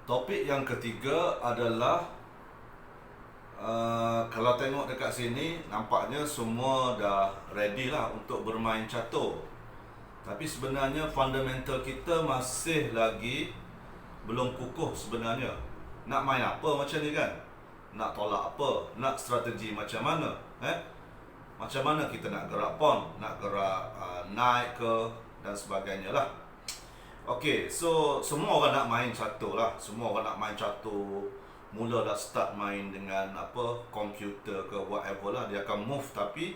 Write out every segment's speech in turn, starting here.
Topik yang ketiga adalah kalau tengok dekat sini nampaknya semua dah ready lah untuk bermain catur. Tapi sebenarnya fundamental kita masih lagi belum kukuh sebenarnya. Nak main apa macam ni kan? Nak tolak apa? Nak strategi macam mana? Macam mana kita nak gerak pawn? Nak gerak naik ke dan sebagainya lah. Okay, so semua orang nak main catur lah. Semua orang nak main catur. Mula dah start main dengan komputer ke whatever lah. Dia akan move tapi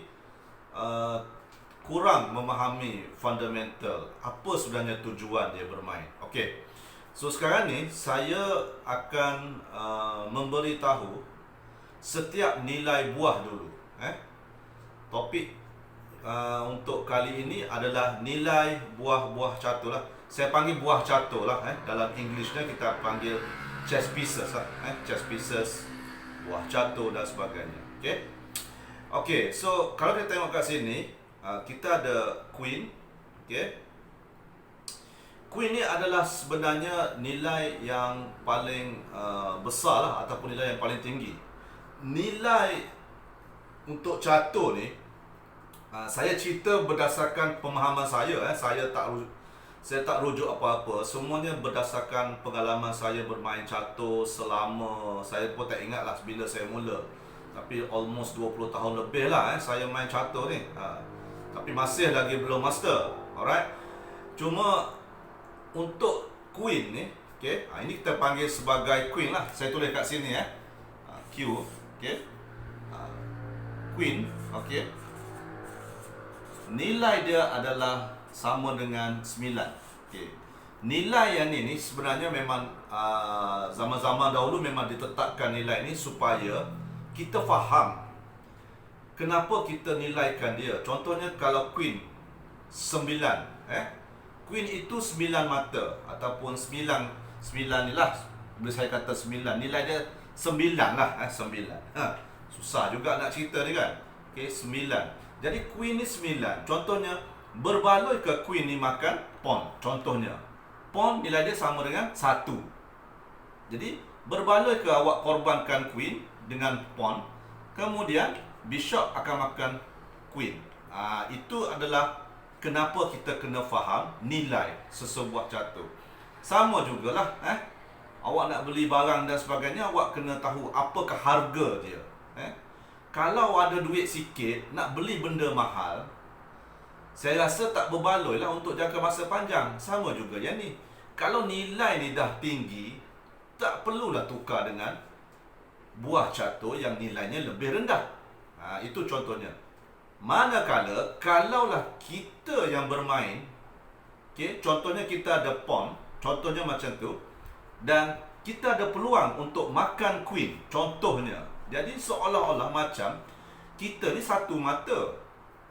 kurang memahami fundamental. Apa sebenarnya tujuan dia bermain. Okay, so sekarang ni saya akan memberitahu setiap nilai buah dulu. Topik untuk kali ini adalah nilai buah-buah catur lah. Saya panggil buah catur lah. Dalam Englishnya kita panggil chess pieces lah. Chess pieces, buah catur dan sebagainya. Okay, so kalau kita tengok kat sini, kita ada queen. Queen ni adalah sebenarnya nilai yang paling besar lah, ataupun nilai yang paling tinggi. Nilai untuk catur ni, saya cerita berdasarkan pemahaman saya. Saya tak rujuk apa-apa. Semuanya berdasarkan pengalaman saya bermain catur selama, saya pun tak ingat lah bila saya mula. Tapi almost 20 tahun lebih lah saya main catur ni. Tapi masih lagi belum master. Alright. Cuma untuk queen ni, ini kita panggil sebagai queen lah. Saya tulis kat sini Q. Queen. Nilai dia adalah sama dengan 9. Nilai yang ni sebenarnya memang zaman-zaman dahulu memang ditetapkan nilai ni supaya kita faham kenapa kita nilaikan dia. Contohnya kalau queen 9, queen itu 9 mata ataupun 9 ni lah. Bila saya kata 9, nilai dia 9 lah. 9. Susah juga nak cerita ni kan. 9. Jadi queen ni 9. Contohnya berbaloi ke queen ni makan pawn. Contohnya pawn nilai dia sama dengan 1. Jadi berbaloi ke awak korbankan queen dengan pawn, kemudian bishop akan makan queen. Itu adalah kenapa kita kena faham nilai sesebuah catur. Sama jugalah awak nak beli barang dan sebagainya, awak kena tahu apakah harga dia. Kalau ada duit sikit nak beli benda mahal, saya rasa tak berbaloi lah untuk jangka masa panjang. Sama juga yang ni. Kalau nilai ni dah tinggi, tak perlulah tukar dengan buah catur yang nilainya lebih rendah. Itu contohnya. Manakala kalaulah kita yang bermain, contohnya kita ada pawn, contohnya macam tu, dan kita ada peluang untuk makan queen, contohnya. Jadi seolah-olah macam kita ni satu mata,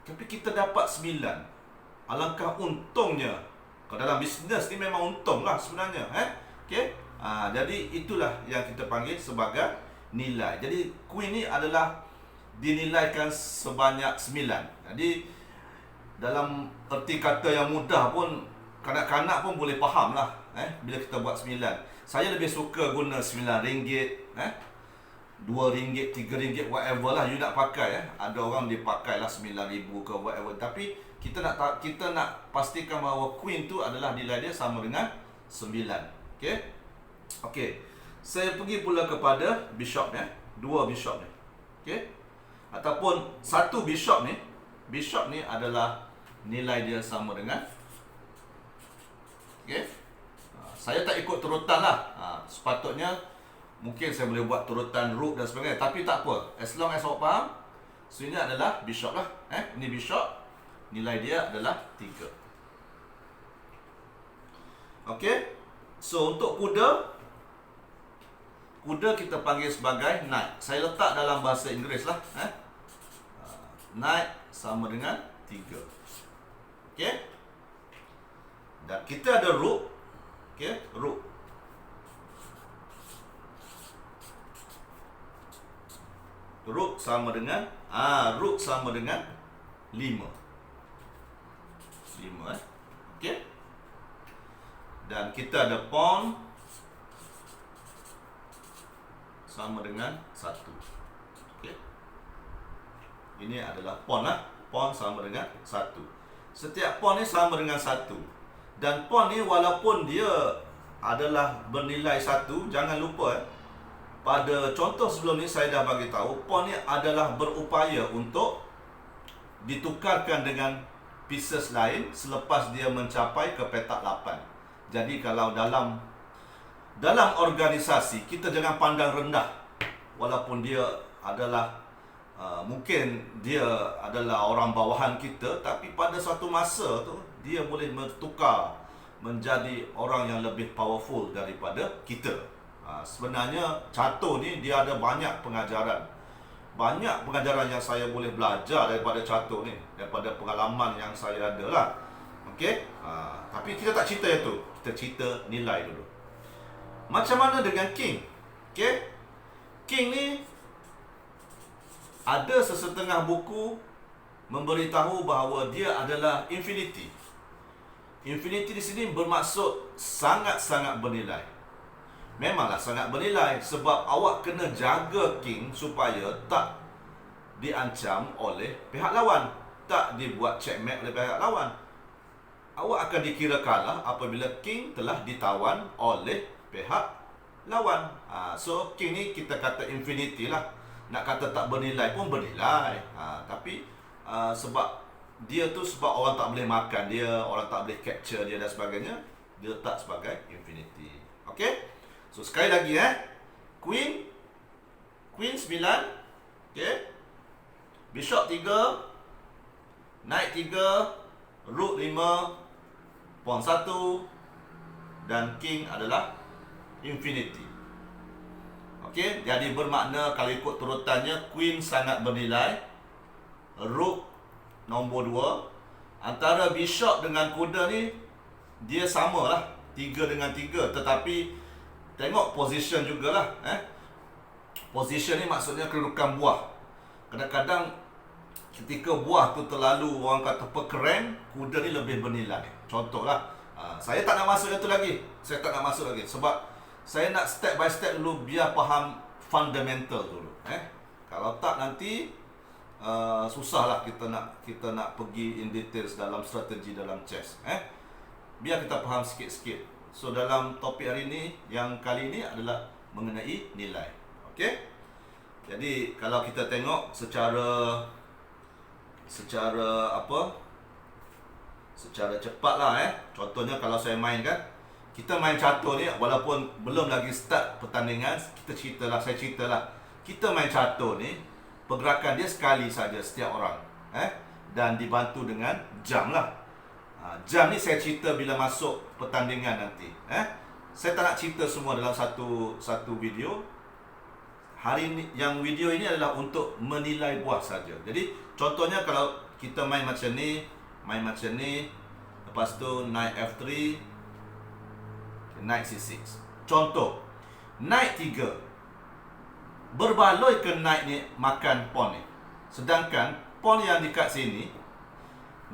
tapi kita dapat 9. Alangkah untungnya. Kalau dalam bisnes ni memang untung lah sebenarnya. Jadi itulah yang kita panggil sebagai nilai. Jadi queen ni adalah dinilaikan sebanyak 9. Jadi dalam erti kata yang mudah pun, kanak-kanak pun boleh faham lah bila kita buat 9. Saya lebih suka guna RM9, RM2, RM3, whatever lah you nak pakai. Ada orang dia pakai lah 9,000 ke whatever. Tapi kita nak pastikan bahawa queen tu adalah nilai dia sama dengan 9. Saya pergi pula kepada bishop ni. 2 bishop ni. Ataupun 1 bishop ni. Bishop ni adalah nilai dia sama dengan saya tak ikut turutan lah. Sepatutnya mungkin saya boleh buat turutan rook dan sebagainya, tapi tak apa. As long as awak faham, so ini adalah bishop lah. Ini bishop, nilai dia adalah 3. So untuk kuda kita panggil sebagai knight. Saya letak dalam bahasa Inggeris lah. Knight sama dengan 3. Dan kita ada rook. Rook. Rook sama dengan 5. Dan kita ada pawn sama dengan 1. Okey. Ini adalah pawn lah. Pawn sama dengan 1. Setiap pawn ni sama dengan 1. Dan pawn ni walaupun dia adalah bernilai 1, jangan lupa pada contoh sebelum ni saya dah bagi tahu pawn ni adalah berupaya untuk ditukarkan dengan pieces lain selepas dia mencapai ke petak 8. Jadi kalau dalam organisasi kita jangan pandang rendah walaupun dia adalah mungkin dia adalah orang bawahan kita, tapi pada suatu masa tu dia boleh bertukar menjadi orang yang lebih powerful daripada kita. Sebenarnya catur ni dia ada banyak pengajaran. Banyak pengajaran yang saya boleh belajar daripada catur ni, daripada pengalaman yang saya ada lah. Okey? Tapi kita tak cerita itu. Kita cerita nilai dulu. Macam mana dengan king? Okey? King ni ada sesetengah buku memberitahu bahawa dia adalah infinity. Infinity di sini bermaksud sangat-sangat bernilai. Memanglah sangat bernilai sebab awak kena jaga king supaya tak diancam oleh pihak lawan, tak dibuat checkmate oleh pihak lawan. Awak akan dikira kalah apabila king telah ditawan oleh pihak lawan. So king ni kita kata infinity lah. Nak kata tak bernilai pun bernilai. Tapi sebab dia tu sebab orang tak boleh makan dia, orang tak boleh capture dia dan sebagainya, dia letak sebagai infinity. Okey? So sekali lagi Queen 9, okey? Bishop 3, Knight 3, Rook 5, Pawn 1 dan King adalah infinity. Okey, jadi bermakna kalau ikut turutannya Queen sangat bernilai, Rook nombor 2, antara Bishop dengan kuda ni dia samalah 3 dengan 3, tetapi tengok position jugalah. Position ni maksudnya kedudukan buah. Kadang-kadang ketika buah tu terlalu orang kata perkeren, kuda ni lebih bernilai. Contohlah, saya tak nak masuk itu lagi. Saya tak nak masuk lagi sebab saya nak step by step dulu biar faham fundamental dulu. Kalau tak nanti susahlah kita nak pergi in details dalam strategi dalam chess. Biar kita faham sikit-sikit. So dalam topik hari ini, yang kali ini adalah mengenai nilai. Okey? Jadi kalau kita tengok secara cepatlah contohnya kalau saya main kan, kita main catur ni walaupun belum lagi start pertandingan, saya ceritalah. Kita main catur ni pergerakan dia sekali saja setiap orang. Dan dibantu dengan jam lah. Jam ni saya cerita bila masuk pertandingan nanti. Saya tak nak cerita semua dalam satu video. Hari ni, yang video ini adalah untuk menilai buah saja. Jadi contohnya kalau kita main macam ni, lepas tu Knight F3, Knight C6. Contoh, Knight 3 berbaloi ke Knight ni makan pawn ni. Sedangkan pawn yang dekat sini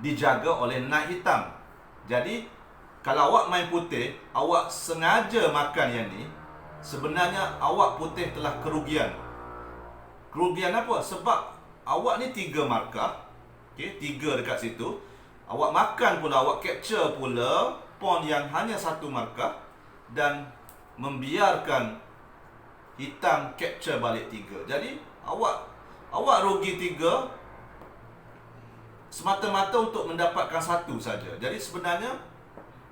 dijaga oleh Knight hitam. Jadi kalau awak main putih, awak sengaja makan yang ni, sebenarnya awak putih telah kerugian. Kerugian apa? Sebab awak ni 3 markah, 3 dekat situ. Awak makan pula, awak capture pula pawn yang hanya 1 markah dan membiarkan hitam capture balik 3. Jadi awak rugi 3 semata-mata untuk mendapatkan 1 saja. Jadi sebenarnya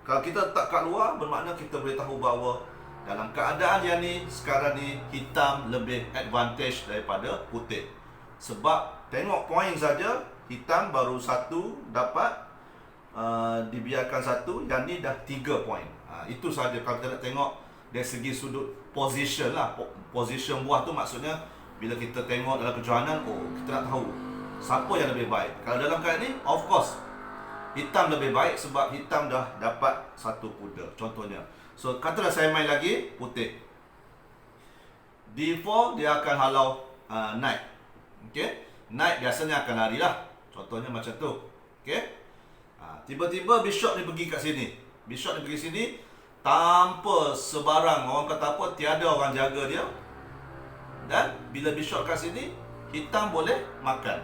kalau kita letak kat luar, bermakna kita boleh tahu bahawa dalam keadaan yang ni, sekarang ni hitam lebih advantage daripada putih. Sebab tengok poin saja, hitam baru 1 dapat, dibiarkan 1, yang ni dah 3 poin. Itu saja kalau kita nak tengok dari segi sudut position lah. Position buah tu maksudnya bila kita tengok dalam kejohanan, kita nak tahu siapa yang lebih baik. Kalau dalam keadaan ni, of course hitam lebih baik sebab hitam dah dapat 1 kuda. Contohnya, so katalah saya main lagi putih, D4 dia akan halau Knight. Okey, Knight biasanya akan lari lah. Contohnya macam tu. Okey, tiba-tiba Bishop ni pergi kat sini. Bishop ni pergi sini tanpa sebarang, orang kata apa, tiada orang jaga dia. Dan bila bishop kat sini, hitam boleh makan.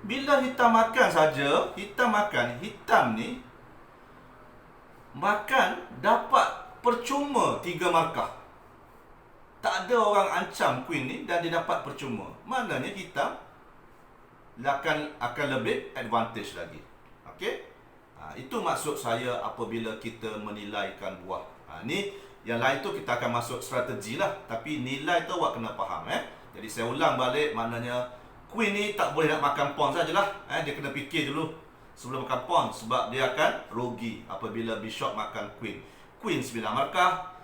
Bila hitam makan saja, hitam ni makan dapat percuma 3 markah. Tak ada orang ancam queen ni dan dia dapat percuma. Maknanya hitam akan lebih advantage lagi. Okey? Itu maksud saya apabila kita menilaikan buah. Ni yang lain tu kita akan masuk strategi lah. Tapi nilai tu awak kena faham. Jadi saya ulang balik, maknanya queen ni tak boleh nak makan pawn sajalah. Dia kena fikir dulu sebelum makan pawn, sebab dia akan rugi apabila bishop makan queen. Queen 9 markah,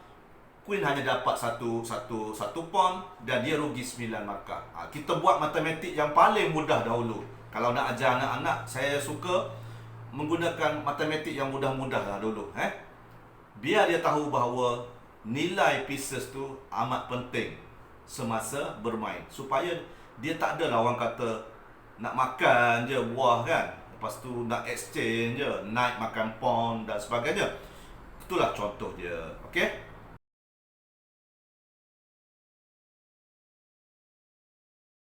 queen hanya dapat satu pawn dan dia rugi 9 markah. Kita buat matematik yang paling mudah dahulu. Kalau nak ajar anak-anak, saya suka menggunakan matematik yang mudah-mudah lah dulu. Biar dia tahu bahawa nilai pieces tu amat penting semasa bermain, supaya dia tak adalah orang kata nak makan je buah kan, lepas tu nak exchange je, knight makan pawn dan sebagainya. Itulah contoh dia. Okey.